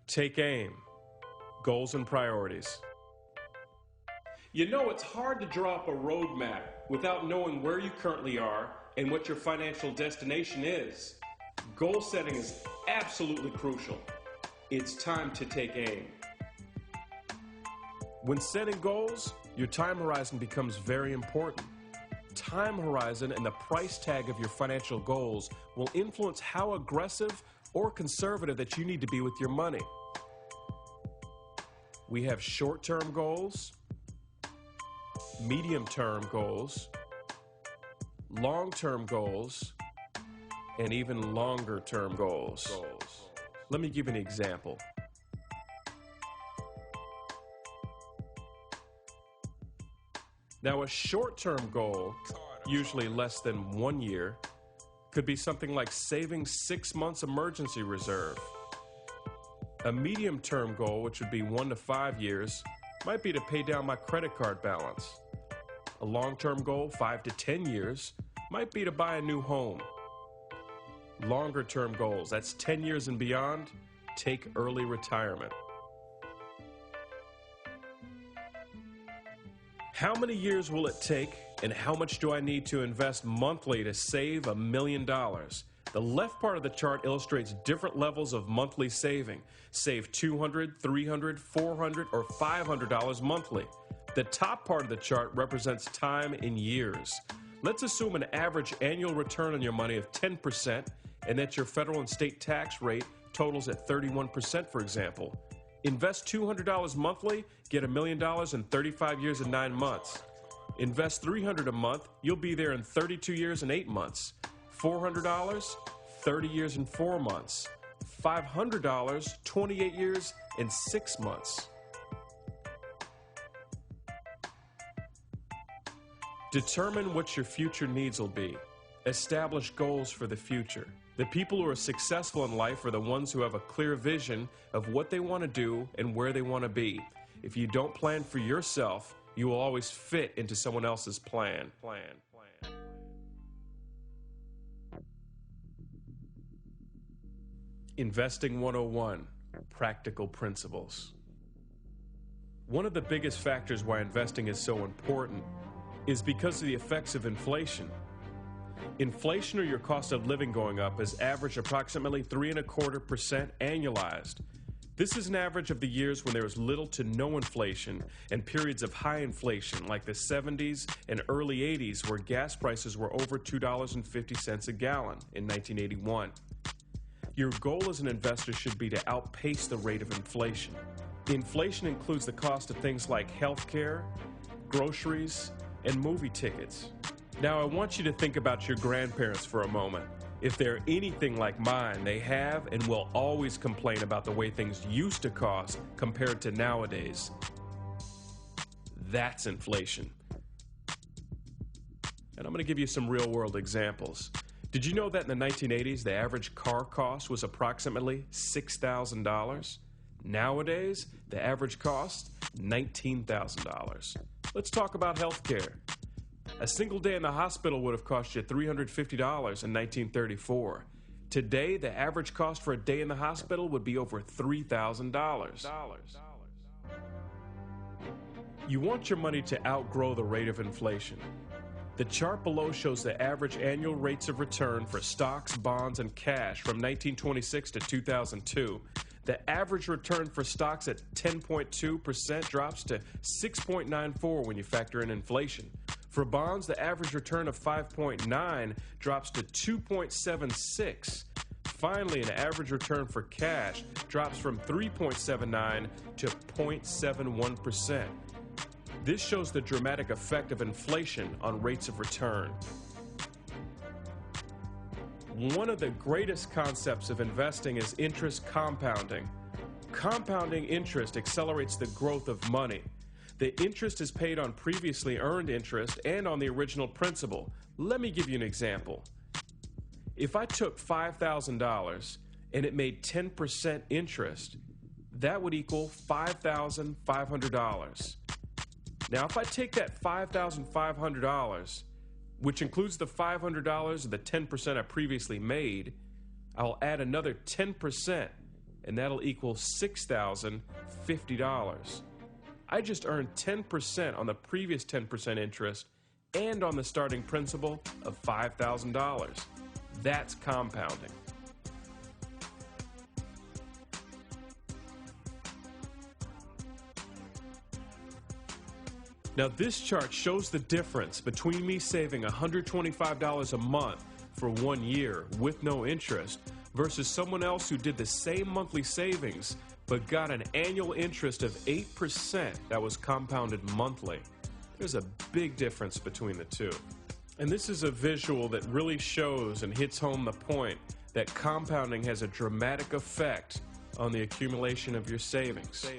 Take aim. Goals and priorities. You know, it's hard to draw up a roadmap without knowing where you currently are and what your financial destination is. Goal setting is absolutely crucial. It's time to take aim. When setting goals, your time horizon becomes very important. Time horizon and the price tag of your financial goals will influence how aggressive or conservative that you need to be with your money. We have short-term goals, medium-term goals, long-term goals, and even longer-term goals. Let me give you an example. Now, a short-term goal, usually less than 1 year, could be something like saving 6 months emergency reserve. A medium-term goal, which would be 1 to 5 years, might be to pay down my credit card balance. A long-term goal, 5 to 10 years, might be to buy a new home. Longer-term goals, that's 10 years and beyond, take early retirement. How many years will it take, and how much do I need to invest monthly to save $1 million? The left part of the chart illustrates different levels of monthly saving. Save $200, $300, $400, or $500 monthly. The top part of the chart represents time in years. Let's assume an average annual return on your money of 10% and that your federal and state tax rate totals at 31%, for example. Invest $200 monthly, get $1 million in 35 years and 9 months. Invest $300 a month, you'll be there in 32 years and 8 months. $400, 30 years and 4 months. $500, 28 years and 6 months. Determine what your future needs will be. Establish goals for the future. The people who are successful in life are the ones who have a clear vision of what they want to do and where they want to be. If you don't plan for yourself, you will always fit into someone else's plan. Investing 101, Practical Principles. One of the biggest factors why investing is so important is because of the effects of inflation. Inflation, or your cost of living going up, has averaged approximately 3.25% annualized. This is an average of the years when there was little to no inflation and periods of high inflation like the 70s and early 80s, where gas prices were over $2.50 a gallon in 1981. Your goal as an investor should be to outpace the rate of inflation. Inflation includes the cost of things like healthcare, groceries, and movie tickets. Now, I want you to think about your grandparents for a moment. If they're anything like mine, they have and will always complain about the way things used to cost compared to nowadays. That's inflation. And I'm going to give you some real-world examples. Did you know that in the 1980s, the average car cost was approximately $6,000? Nowadays, the average cost, $19,000. Let's talk about healthcare. A single day in the hospital would have cost you $350 in 1934. Today, the average cost for a day in the hospital would be over $3,000. You want your money to outgrow the rate of inflation. The chart below shows the average annual rates of return for stocks, bonds, and cash from 1926 to 2002. The average return for stocks at 10.2% drops to 6.94 when you factor in inflation. For bonds, the average return of 5.9 drops to 2.76. Finally, an average return for cash drops from 3.79 to 0.71%. This shows the dramatic effect of inflation on rates of return. One of the greatest concepts of investing is interest compounding. Compounding interest accelerates the growth of money. The interest is paid on previously earned interest and on the original principal. Let me give you an example. If I took $5,000 and it made 10% interest, that would equal $5,500. Now, if I take that $5,500, which includes the $500 of the 10% I previously made, I'll add another 10%, and that'll equal $6,050. I just earned 10% on the previous 10% interest and on the starting principal of $5,000. That's compounding. Now this chart shows the difference between me saving $125 a month for 1 year with no interest versus someone else who did the same monthly savings but got an annual interest of 8% that was compounded monthly. There's a big difference between the two. And this is a visual that really shows and hits home the point that compounding has a dramatic effect on the accumulation of your savings.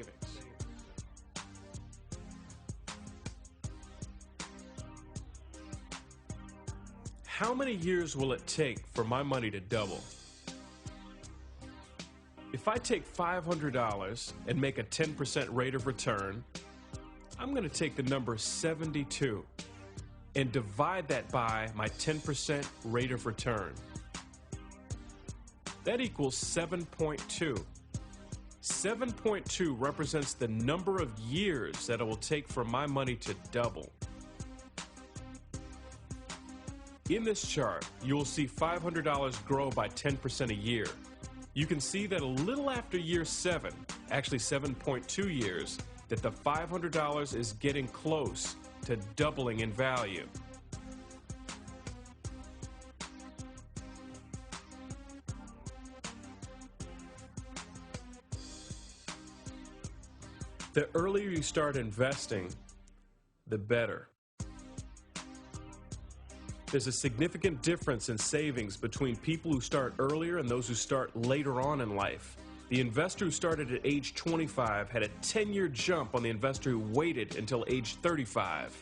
How many years will it take for my money to double? If I take $500 and make a 10% rate of return, I'm going to take the number 72 and divide that by my 10% rate of return. That equals 7.2. 7.2 represents the number of years that it will take for my money to double. In this chart, you will see $500 grow by 10% a year. You can see that a little after year 7, actually 7.2 years, that the $500 is getting close to doubling in value. The earlier you start investing, the better. There's a significant difference in savings between people who start earlier and those who start later on in life. The investor who started at age 25 had a 10-year jump on the investor who waited until age 35.